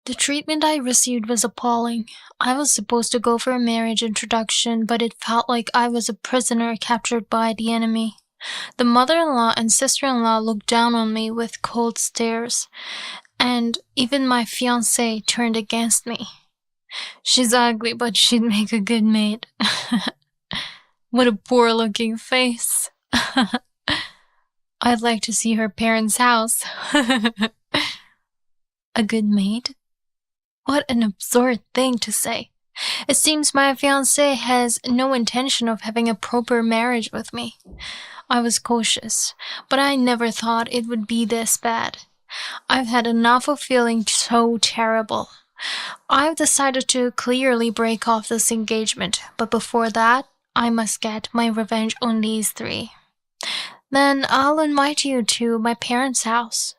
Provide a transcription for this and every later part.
The treatment I received was appalling. I was supposed to go for a marriage introduction, but it felt like I was a prisoner captured by the enemy. The mother-in-law and sister-in-law looked down on me with cold stares, and even my fiancé turned against me. She's ugly, but she'd make a good maid. What a poor-looking face. I'd like to see her parents' house. A good maid? What an absurd thing to say. It seems my fiancé has no intention of having a proper marriage with me. I was cautious, but I never thought it would be this bad. I've had enough of feeling so terrible. I've decided to clearly break off this engagement, but before that, I must get my revenge on these three. Then I'll invite you to my parents' house.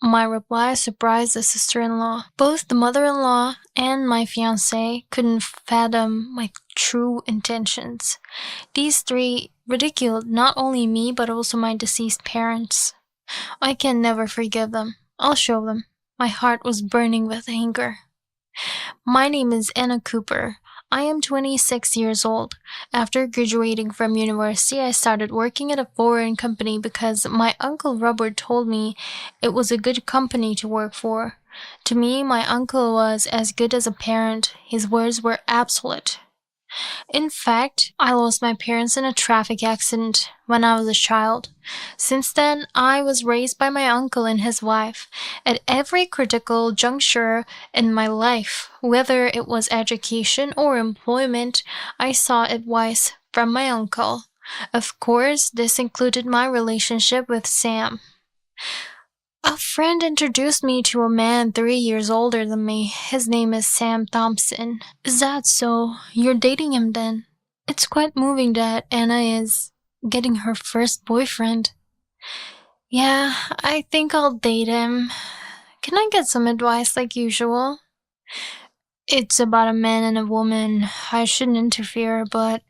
My reply surprised the sister-in-law. Both the mother-in-law and my fiancé couldn't fathom my true intentions. These three ridiculed not only me but also my deceased parents. I can never forgive them. I'll show them. My heart was burning with anger. My name is Anna Cooper. I am 26 years old. After graduating from university, I started working at a foreign company because my uncle Robert told me it was a good company to work for. To me, my uncle was as good as a parent. His words were absolute. In fact, I lost my parents in a traffic accident when I was a child. Since then, I was raised by my uncle and his wife. At every critical juncture in my life, whether it was education or employment, I sought advice from my uncle. Of course, this included my relationship with Sam. A friend introduced me to a man 3 years older than me. His name is Sam Thompson. Is that so? You're dating him then? It's quite moving that Anna is getting her first boyfriend. Yeah, I think I'll date him. Can I get some advice like usual? It's about a man and a woman. I shouldn't interfere, but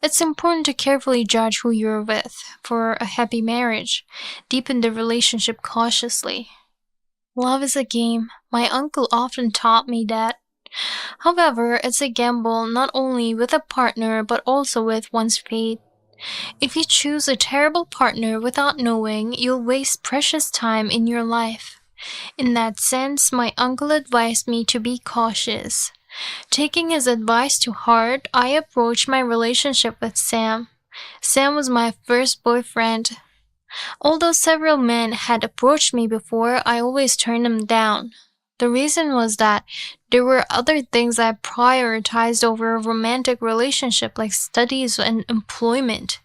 it's important to carefully judge who you're with for a happy marriage. Deepen the relationship cautiously. Love is a game. My uncle often taught me that. However, it's a gamble not only with a partner but also with one's fate. If you choose a terrible partner without knowing, you'll waste precious time in your life. In that sense, my uncle advised me to be cautious. Taking his advice to heart, I approached my relationship with Sam. Sam was my first boyfriend. Although several men had approached me before, I always turned them down. The reason was that there were other things I prioritized over a romantic relationship like studies and employment.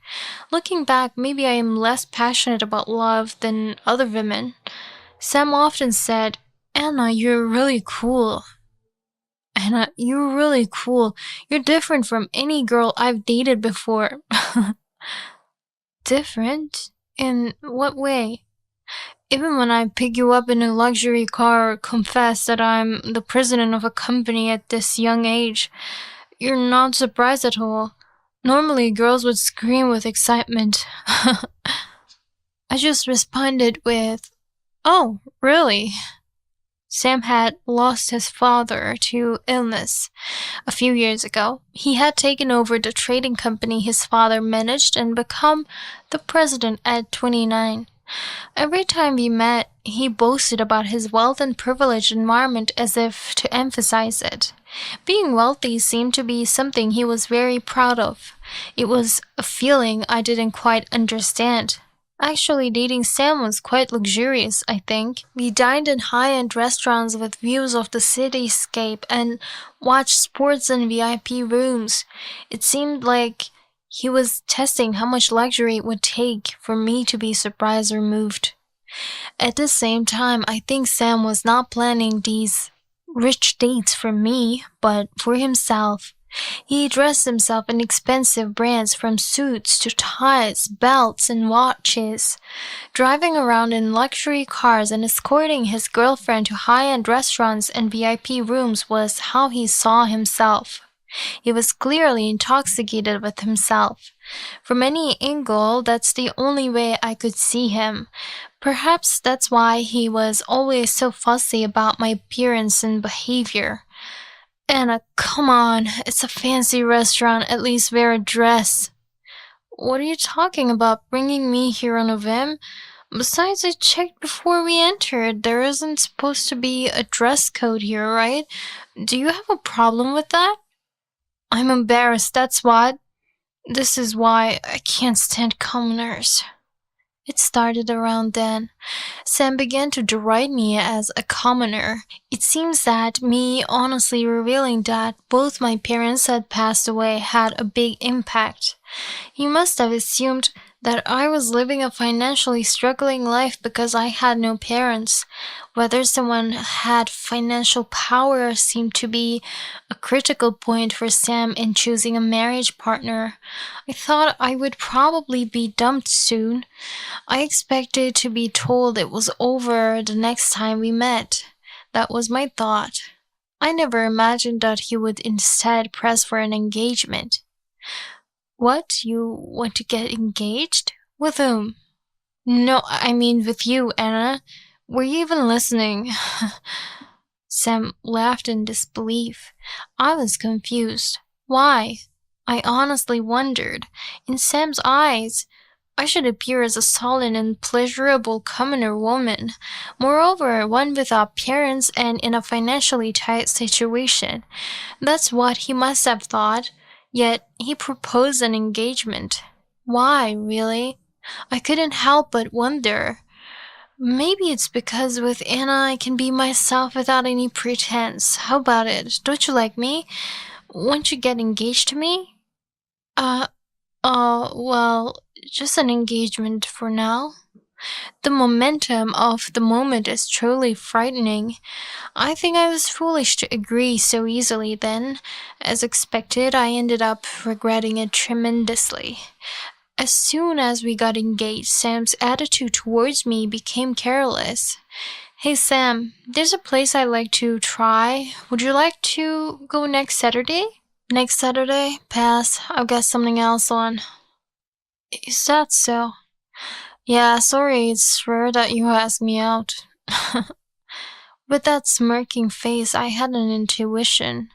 Looking back, maybe I am less passionate about love than other women. Sam often said, Anna, you're really cool. Anna, you're really cool. You're different from any girl I've dated before. Different? In what way? Even when I pick you up in a luxury car or confess that I'm the president of a company at this young age, you're not surprised at all. Normally, girls would scream with excitement. I just responded with, oh, really? Sam had lost his father to illness a few years ago. He had taken over the trading company his father managed and become the president at 29. Every time we met, he boasted about his wealth and privileged environment as if to emphasize it. Being wealthy seemed to be something he was very proud of. It was a feeling I didn't quite understand. Actually, dating Sam was quite luxurious, I think. We dined in high-end restaurants with views of the cityscape and watched sports in VIP rooms. It seemed like he was testing how much luxury it would take for me to be surprised or moved. At the same time, I think Sam was not planning these rich dates for me, but for himself. He dressed himself in expensive brands from suits to ties, belts, and watches. Driving around in luxury cars and escorting his girlfriend to high-end restaurants and VIP rooms was how he saw himself. He was clearly intoxicated with himself. From any angle, that's the only way I could see him. Perhaps that's why he was always so fussy about my appearance and behavior. Anna, come on, it's a fancy restaurant, at least wear a dress. What are you talking about, bringing me here on a whim? Besides, I checked before we entered. There isn't supposed to be a dress code here, right? Do you have a problem with that? I'm embarrassed, that's what. This is why I can't stand commoners. It started around then. Sam began to deride me as a commoner. It seems that me honestly revealing that both my parents had passed away had a big impact. He must have assumed that I was living a financially struggling life because I had no parents. Whether someone had financial power seemed to be a critical point for Sam in choosing a marriage partner. I thought I would probably be dumped soon. I expected to be told it was over the next time we met. That was my thought. I never imagined that he would instead press for an engagement. What? You want to get engaged? With whom? No, I mean with you, Anna. Were you even listening? Sam laughed in disbelief. I was confused. Why? I honestly wondered. In Sam's eyes, I should appear as a solid and pleasurable commoner woman. Moreover, one without parents and in a financially tight situation. That's what he must have thought. Yet he proposed an engagement. Why, really? I couldn't help but wonder. Maybe it's because with Anna I can be myself without any pretense. How about it? Don't you like me? Won't you get engaged to me? Well, just an engagement for now. The momentum of the moment is truly frightening. I think I was foolish to agree so easily then. As expected, I ended up regretting it tremendously. As soon as we got engaged, Sam's attitude towards me became careless. Hey Sam, there's a place I'd like to try. Would you like to go next Saturday? Next Saturday? Pass. I've got something else on. Is that so? Yeah, sorry, it's rare that you ask me out. With that smirking face, I had an intuition.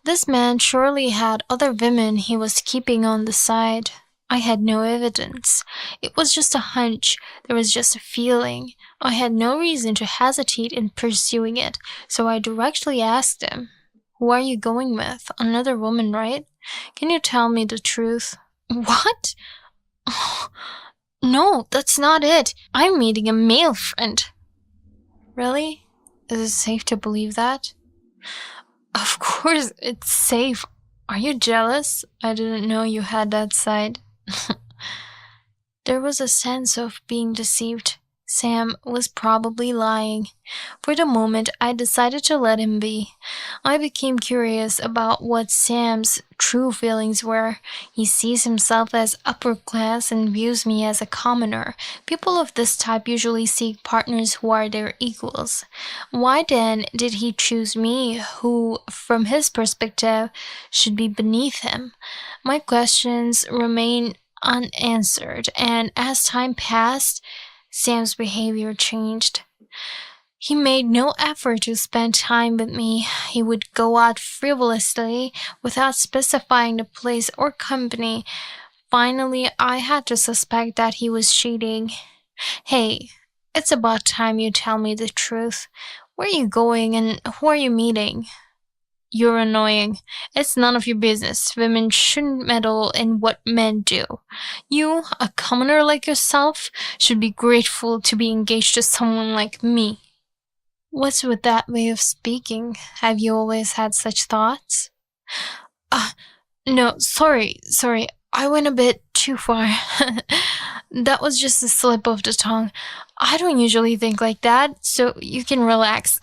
This man surely had other women he was keeping on the side. I had no evidence. It was just a hunch. There was just a feeling. I had no reason to hesitate in pursuing it, so I directly asked him, "Who are you going with? Another woman, right? Can you tell me the truth?" What? No, that's not it. I'm meeting a male friend. Really? Is it safe to believe that? Of course it's safe. Are you jealous? I didn't know you had that side. There was a sense of being deceived. Sam was probably lying. For the moment, I decided to let him be. I became curious about what Sam's true feelings were. He sees himself as upper class and views me as a commoner. People of this type usually seek partners who are their equals. Why then did he choose me, who, from his perspective, should be beneath him? My questions remain unanswered, and as time passed, Sam's behavior changed. He made no effort to spend time with me. He would go out frivolously without specifying the place or company. Finally, I had to suspect that he was cheating. Hey, it's about time you tell me the truth. Where are you going and who are you meeting? You're annoying. It's none of your business. Women shouldn't meddle in what men do. You, a commoner like yourself, should be grateful to be engaged to someone like me. What's with that way of speaking? Have you always had such thoughts? No, sorry. I went a bit too far. That was just a slip of the tongue. I don't usually think like that, so you can relax.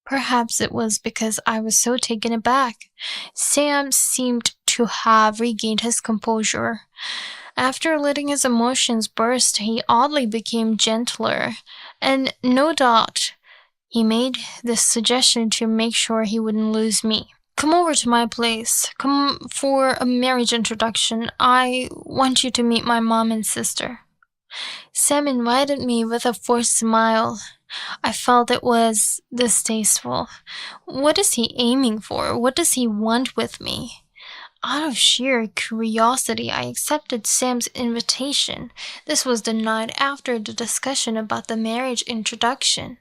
Perhaps it was because I was so taken aback. Sam seemed to have regained his composure. After letting his emotions burst, he oddly became gentler, and no doubt he made this suggestion to make sure he wouldn't lose me. Come over to my place. Come for a marriage introduction. I want you to meet my mom and sister. Sam invited me with a forced smile. I felt it was distasteful. What is he aiming for? What does he want with me? Out of sheer curiosity, I accepted Sam's invitation. This was the night after the discussion about the marriage introduction.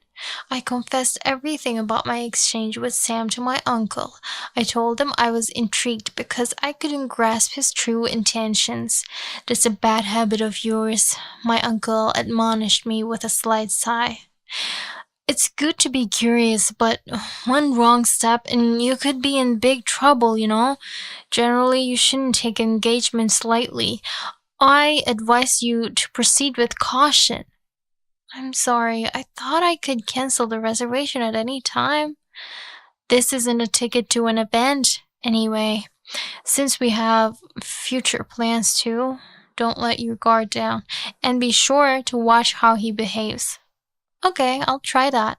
I confessed everything about my exchange with Sam to my uncle. I told him I was intrigued because I couldn't grasp his true intentions. "That's a bad habit of yours," my uncle admonished me with a slight sigh. "It's good to be curious, but one wrong step and you could be in big trouble, you know? Generally, you shouldn't take engagements lightly. I advise you to proceed with caution." "I'm sorry, I thought I could cancel the reservation at any time." "This isn't a ticket to an event. Anyway, since we have future plans too, don't let your guard down, and be sure to watch how he behaves." "Okay, I'll try that."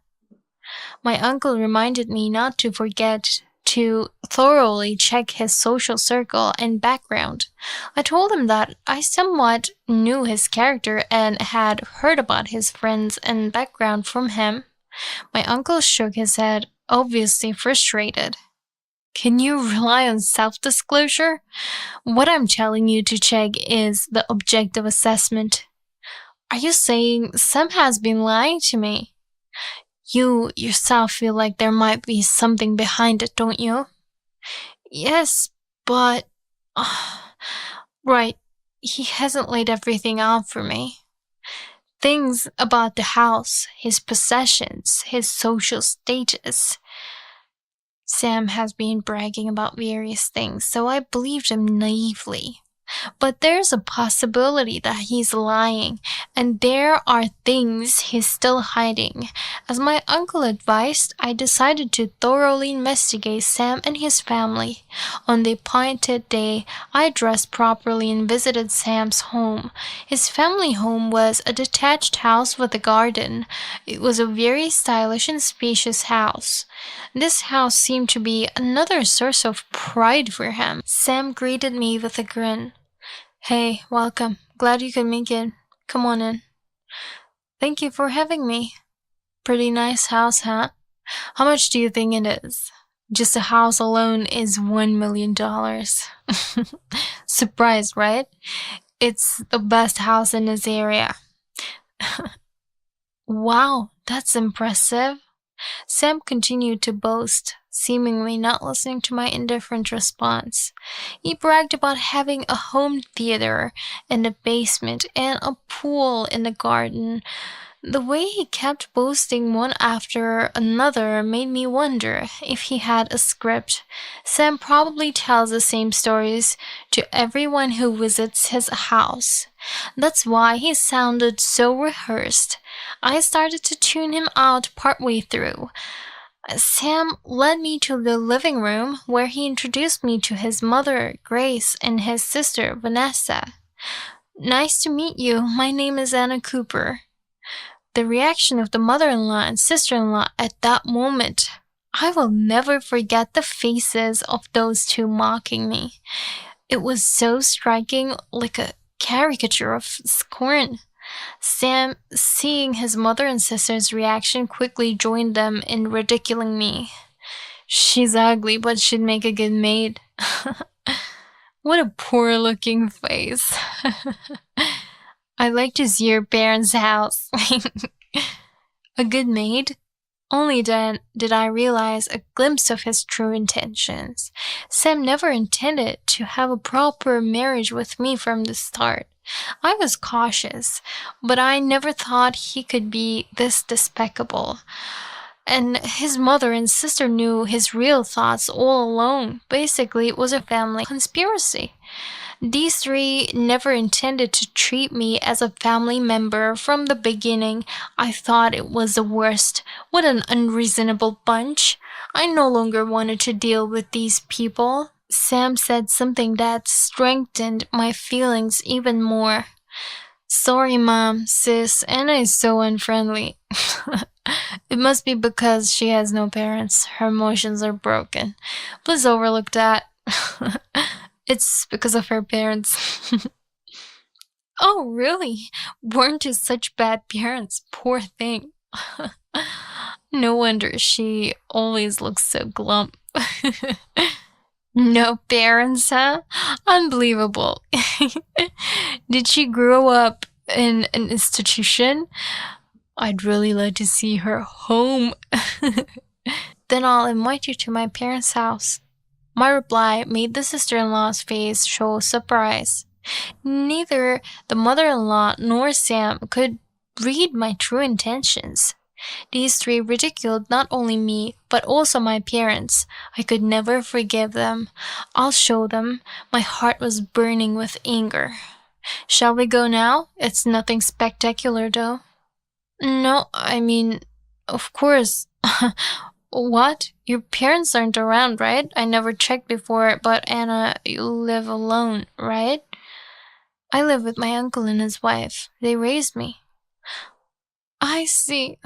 My uncle reminded me not to forget to thoroughly check his social circle and background. I told him that I somewhat knew his character and had heard about his friends and background from him. My uncle shook his head, obviously frustrated. "Can you rely on self-disclosure? What I'm telling you to check is the objective assessment." "Are you saying Sam has been lying to me?" "You yourself feel like there might be something behind it, don't you?" "Yes, but... right, he hasn't laid everything out for me. Things about the house, his possessions, his social status. Sam has been bragging about various things, so I believed him naively. But there's a possibility that he's lying, and there are things he's still hiding. As my uncle advised, I decided to thoroughly investigate Sam and his family. On the appointed day, I dressed properly and visited Sam's home. His family home was a detached house with a garden. It was a very stylish and spacious house. This house seemed to be another source of pride for him. Sam greeted me with a grin. "Hey, welcome. Glad you could make it. Come on in." "Thank you for having me." "Pretty nice house, huh? How much do you think it is?" "Just the house alone is $1 million. Surprised, right? It's the best house in this area." "Wow, that's impressive." Sam continued to boast, seemingly not listening to my indifferent response. He bragged about having a home theater in the basement and a pool in the garden. The way he kept boasting one after another made me wonder if he had a script. Sam probably tells the same stories to everyone who visits his house. That's why he sounded so rehearsed. I started to tune him out partway through. Sam led me to the living room, where he introduced me to his mother, Grace, and his sister, Vanessa. "Nice to meet you. My name is Anna Cooper." The reaction of the mother-in-law and sister-in-law at that moment. I will never forget the faces of those two mocking me. It was so striking, like a caricature of scorn. Sam, seeing his mother and sister's reaction, quickly joined them in ridiculing me. "She's ugly, but she'd make a good maid." What a poor-looking face. "I'd like to see your parents' house." A good maid? Only then did I realize a glimpse of his true intentions. Sam never intended to have a proper marriage with me from the start. I was cautious, but I never thought he could be this despicable. And his mother and sister knew his real thoughts all along. Basically, it was a family conspiracy. These three never intended to treat me as a family member from the beginning. I thought it was the worst. What an unreasonable bunch. I no longer wanted to deal with these people. Sam said something that strengthened my feelings even more. "Sorry, Mom, sis, Anna is so unfriendly." "It must be because she has no parents. Her emotions are broken. Please overlook that." "It's because of her parents." Oh, really? Weren't you such bad parents? Poor thing. No wonder she always looks so glum. No parents, huh? Unbelievable. Did she grow up in an institution? I'd really like to see her home. Then I'll invite you to my parents' house. My reply made the sister-in-law's face show surprise. Neither the mother-in-law nor Sam could read my true intentions. These three ridiculed not only me, but also my parents. I could never forgive them. I'll show them. My heart was burning with anger. Shall we go now? It's nothing spectacular, though. No, I mean, of course. What? Your parents aren't around, right? I never checked before, but Anna, you live alone, right? I live with my uncle and his wife. They raised me. I see.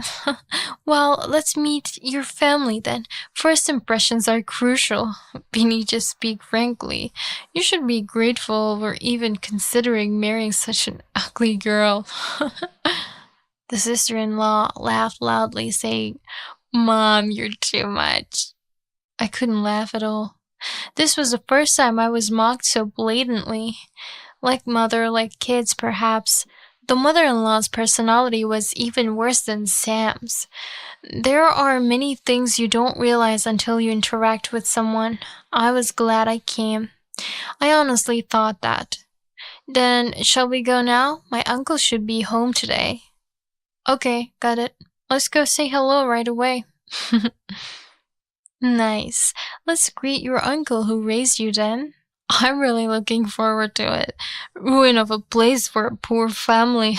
Well, let's meet your family then. First impressions are crucial. Beanie, just speak frankly. You should be grateful for even considering marrying such an ugly girl. The sister-in-law laughed loudly, saying, Mom, you're too much. I couldn't laugh at all. This was the first time I was mocked so blatantly. Like mother, like kids, perhaps. The mother-in-law's personality was even worse than Sam's. There are many things you don't realize until you interact with someone. I was glad I came. I honestly thought that. Then, shall we go now? My uncle should be home today. Okay, got it. Let's go say hello right away. Nice. Let's greet your uncle who raised you then. I'm really looking forward to it. Ruin of a place for a poor family.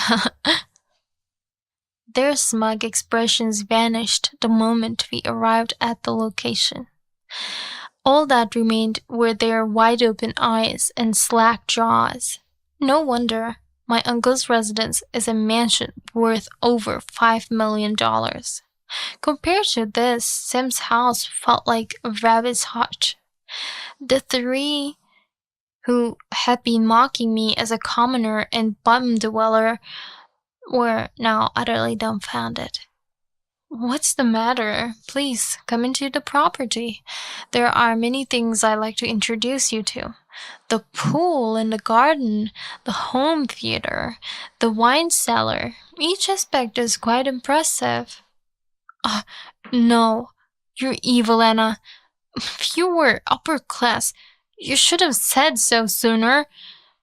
Their smug expressions vanished the moment we arrived at the location. All that remained were their wide-open eyes and slack jaws. No wonder. My uncle's residence is a mansion worth over $5 million. Compared to this, Sam's house felt like a rabbit's hutch. The three who had been mocking me as a commoner and bum dweller were now utterly dumbfounded. What's the matter? Please, come into the property. There are many things I'd like to introduce you to. The pool in the garden, the home theater, the wine cellar. Each aspect is quite impressive. No, you're evil, Anna. If you were upper class, you should have said so sooner.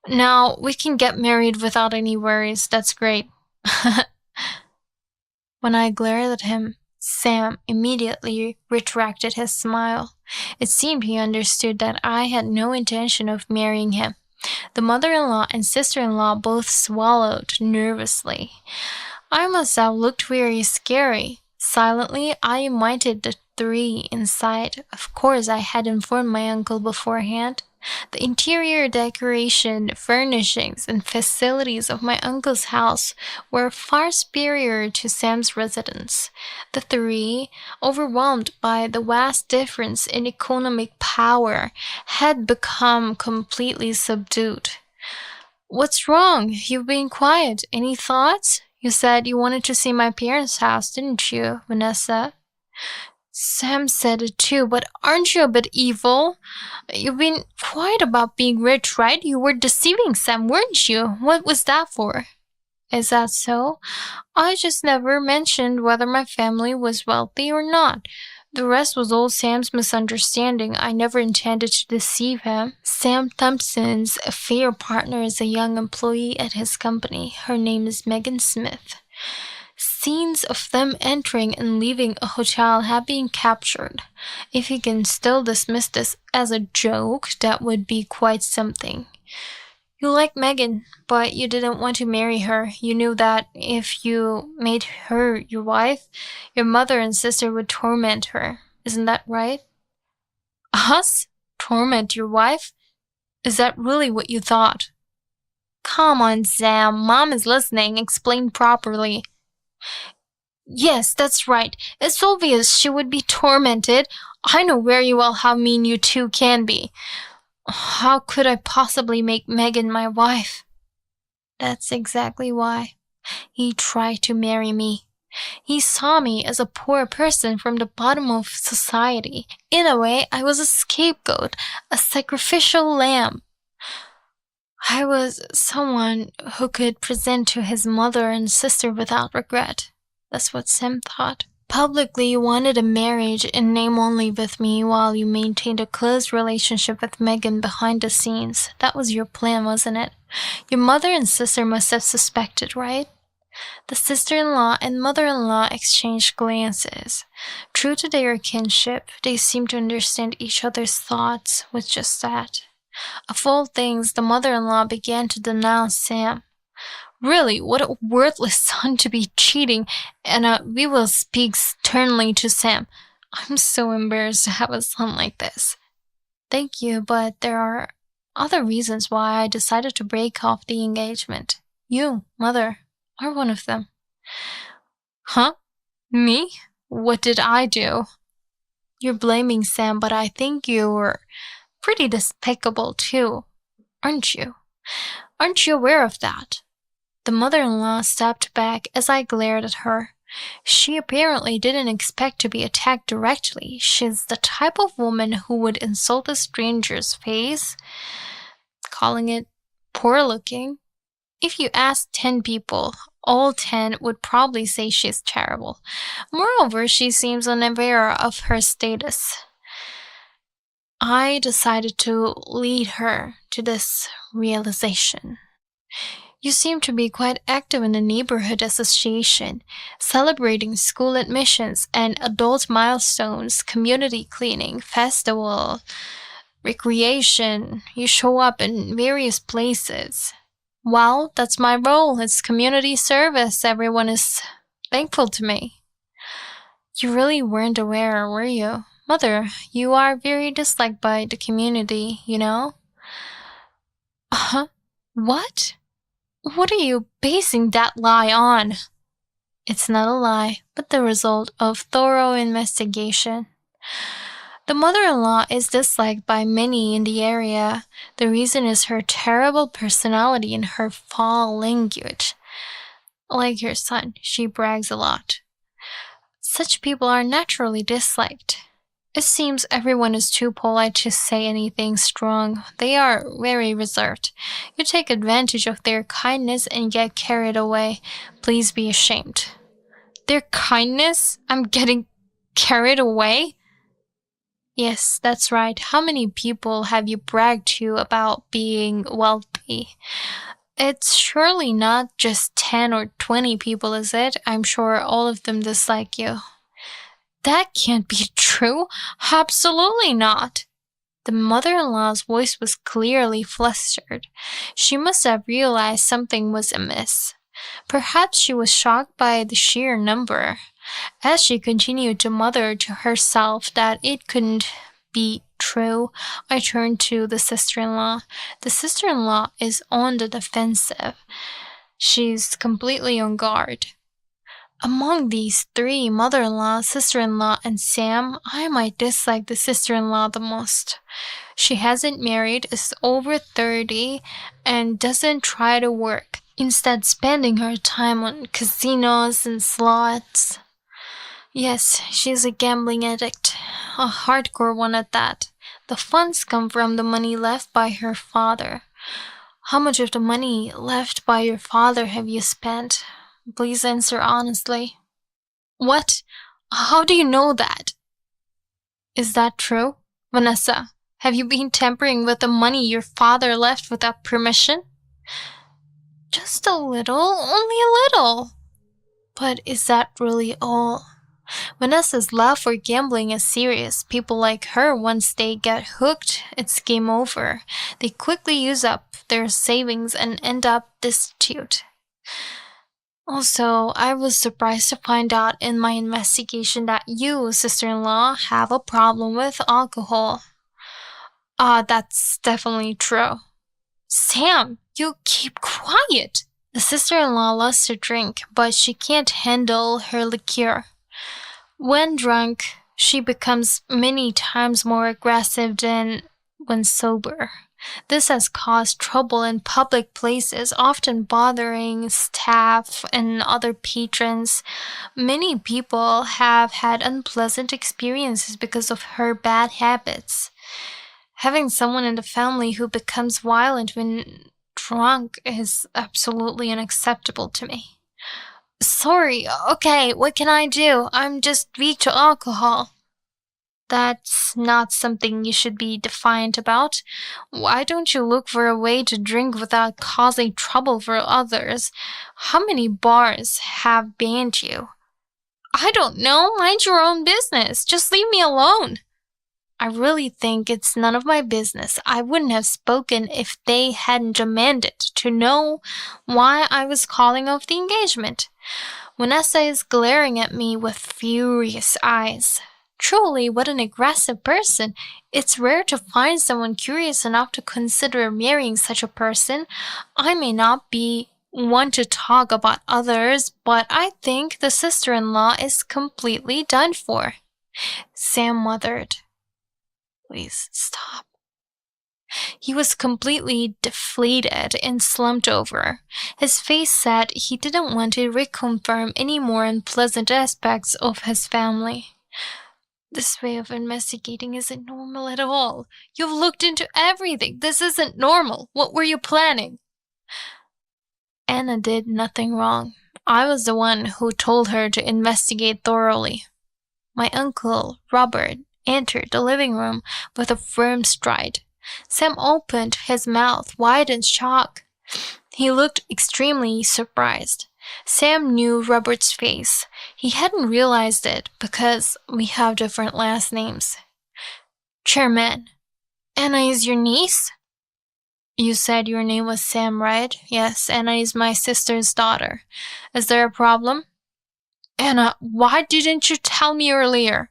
Now we can get married without any worries. That's great. When I glared at him, Sam immediately retracted his smile. It seemed he understood that I had no intention of marrying him. The mother-in-law and sister-in-law both swallowed nervously. I must have looked very scary. Silently, I invited the three inside. Of course, I had informed my uncle beforehand. The interior decoration, furnishings, and facilities of my uncle's house were far superior to Sam's residence. The three, overwhelmed by the vast difference in economic power, had become completely subdued. What's wrong? You've been quiet. Any thoughts? You said you wanted to see my parents' house, didn't you, Vanessa? Sam said it too, but aren't you a bit evil? You've been quiet about being rich, right? You were deceiving Sam, weren't you? What was that for? Is that so? I just never mentioned whether my family was wealthy or not. The rest was all Sam's misunderstanding. I never intended to deceive him. Sam Thompson's affair partner is a young employee at his company. Her name is Megan Smith. Scenes of them entering and leaving a hotel have been captured. If he can still dismiss this as a joke, that would be quite something. You like Megan, but you didn't want to marry her. You knew that if you made her your wife, your mother and sister would torment her. Isn't that right? Us? Torment your wife? Is that really what you thought? Come on, Sam. Mom is listening. Explain properly. Yes, that's right. It's obvious she would be tormented. I know very well how mean you two can be. How could I possibly make Megan my wife? That's exactly why. He tried to marry me. He saw me as a poor person from the bottom of society. In a way, I was a scapegoat, a sacrificial lamb. I was someone who could present to his mother and sister without regret. That's what Sam thought. Publicly, you wanted a marriage in name only with me while you maintained a close relationship with Megan behind the scenes. That was your plan, wasn't it? Your mother and sister must have suspected, right? The sister-in-law and mother-in-law exchanged glances. True to their kinship, they seemed to understand each other's thoughts with just that. Of all things, the mother-in-law began to denounce Sam. Really, what a worthless son to be cheating, and we will speak sternly to Sam. I'm so embarrassed to have a son like this. Thank you, but there are other reasons why I decided to break off the engagement. You, mother, are one of them. Huh? Me? What did I do? You're blaming Sam, but I think you're pretty despicable too, aren't you? Aren't you aware of that? The mother-in-law stepped back as I glared at her. She apparently didn't expect to be attacked directly. She's the type of woman who would insult a stranger's face, calling it poor-looking. If you asked 10 people, all 10 would probably say she's terrible. Moreover, she seems unaware of her status. I decided to lead her to this realization. You seem to be quite active in the neighborhood association, celebrating school admissions and adult milestones, community cleaning, festival, recreation. You show up in various places. Well, that's my role. It's community service. Everyone is thankful to me. You really weren't aware, were you? Mother, you are very disliked by the community, you know? Huh? What? What are you basing that lie on? It's not a lie, but the result of thorough investigation. The mother-in-law is disliked by many in the area. The reason is her terrible personality and her foul language. Like your son, she brags a lot. Such people are naturally disliked. It seems everyone is too polite to say anything strong. They are very reserved. You take advantage of their kindness and get carried away. Please be ashamed. Their kindness? I'm getting carried away? Yes, that's right. How many people have you bragged to about being wealthy? It's surely not just 10 or 20 people, is it? I'm sure all of them dislike you. That can't be true. Absolutely not. The mother-in-law's voice was clearly flustered. She must have realized something was amiss. Perhaps she was shocked by the sheer number. As she continued to mutter to herself that it couldn't be true, I turned to the sister-in-law. The sister-in-law is on the defensive. She's completely on guard. Among these three, mother-in-law, sister-in-law, and Sam, I might dislike the sister-in-law the most. She hasn't married, is over 30, and doesn't try to work, instead spending her time on casinos and slots. Yes, she's a gambling addict, a hardcore one at that. The funds come from the money left by her father. How much of the money left by your father have you spent? Please answer honestly. What? How do you know that? Is that true? Vanessa, have you been tampering with the money your father left without permission? Just a little, only a little. But is that really all? Vanessa's love for gambling is serious. People like her, once they get hooked, it's game over. They quickly use up their savings and end up destitute. Also, I was surprised to find out in my investigation that you, sister-in-law, have a problem with alcohol. That's definitely true. Sam, you keep quiet. The sister-in-law loves to drink, but she can't handle her liqueur. When drunk, she becomes many times more aggressive than when sober. This has caused trouble in public places, often bothering staff and other patrons. Many people have had unpleasant experiences because of her bad habits. Having someone in the family who becomes violent when drunk is absolutely unacceptable to me. Sorry, okay, what can I do? I'm just weak to alcohol. That's not something you should be defiant about. Why don't you look for a way to drink without causing trouble for others? How many bars have banned you? I don't know. Mind your own business. Just leave me alone. I really think it's none of my business. I wouldn't have spoken if they hadn't demanded to know why I was calling off the engagement. Vanessa is glaring at me with furious eyes. Truly, what an aggressive person. It's rare to find someone curious enough to consider marrying such a person. I may not be one to talk about others, but I think the sister-in-law is completely done for. Sam muttered. Please stop. He was completely deflated and slumped over. His face said he didn't want to reconfirm any more unpleasant aspects of his family. This way of investigating isn't normal at all. You've looked into everything. This isn't normal. What were you planning? Anna did nothing wrong. I was the one who told her to investigate thoroughly. My uncle, Robert, entered the living room with a firm stride. Sam opened his mouth wide in shock. He looked extremely surprised. Sam knew Robert's face. He hadn't realized it because we have different last names. Chairman, Anna is your niece? You said your name was Sam, right? Yes, Anna is my sister's daughter. Is there a problem? Anna, why didn't you tell me earlier?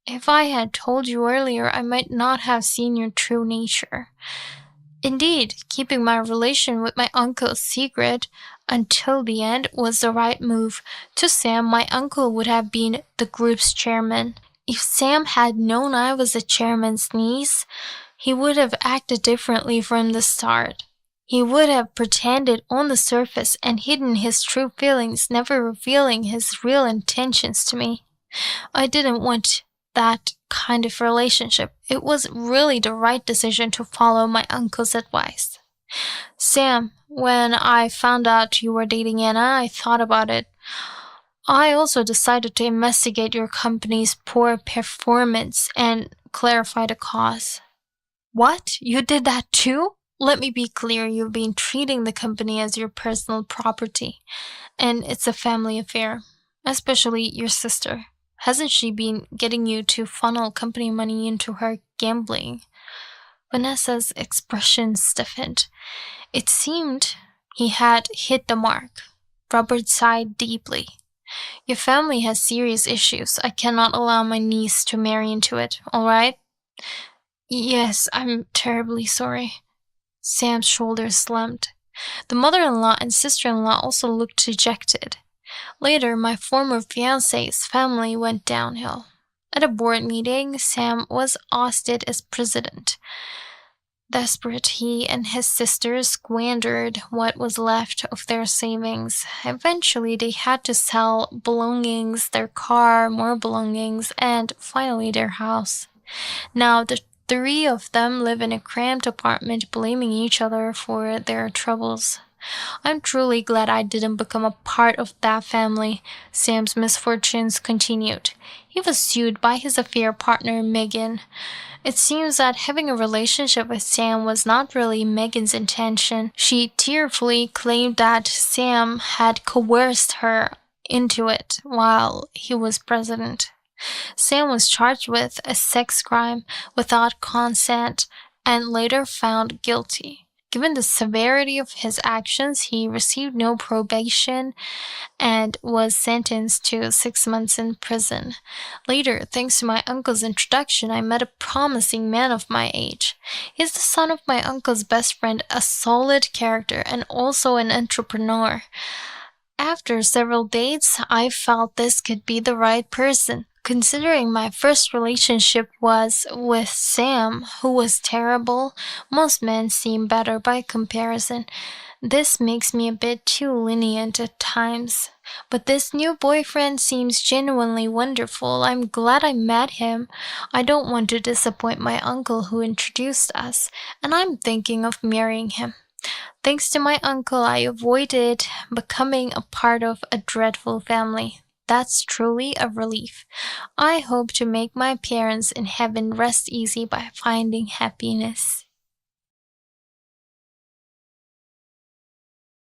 If I had told you earlier, I might not have seen your true nature. Indeed, keeping my relation with my uncle secret until the end was the right move. To Sam, my uncle would have been the group's chairman. If Sam had known I was the chairman's niece, he would have acted differently from the start. He would have pretended on the surface and hidden his true feelings, never revealing his real intentions to me. I didn't want that kind of relationship. It was really the right decision to follow my uncle's advice. Sam, when I found out you were dating Anna, I thought about it. I also decided to investigate your company's poor performance and clarify the cause. What? You did that too? Let me be clear, you've been treating the company as your personal property, and it's a family affair, especially your sister. Hasn't she been getting you to funnel company money into her gambling? Vanessa's expression stiffened. It seemed he had hit the mark. Robert sighed deeply. Your family has serious issues. I cannot allow my niece to marry into it, all right? Yes, I'm terribly sorry. Sam's shoulders slumped. The mother-in-law and sister-in-law also looked dejected. Later, my former fiancé's family went downhill. At a board meeting, Sam was ousted as president. Desperate, he and his sister squandered what was left of their savings. Eventually, they had to sell belongings, their car, more belongings, and finally their house. Now, the three of them live in a cramped apartment, blaming each other for their troubles. I'm truly glad I didn't become a part of that family. Sam's misfortunes continued. He was sued by his affair partner, Megan. It seems that having a relationship with Sam was not really Megan's intention. She tearfully claimed that Sam had coerced her into it while he was president. Sam was charged with a sex crime without consent and later found guilty. Given the severity of his actions, he received no probation and was sentenced to 6 months in prison. Later, thanks to my uncle's introduction, I met a promising man of my age. He's the son of my uncle's best friend, a solid character, and also an entrepreneur. After several dates, I felt this could be the right person. Considering my first relationship was with Sam, who was terrible, most men seem better by comparison. This makes me a bit too lenient at times. But this new boyfriend seems genuinely wonderful. I'm glad I met him. I don't want to disappoint my uncle who introduced us, and I'm thinking of marrying him. Thanks to my uncle, I avoided becoming a part of a dreadful family. That's truly a relief. I hope to make my parents in heaven rest easy by finding happiness.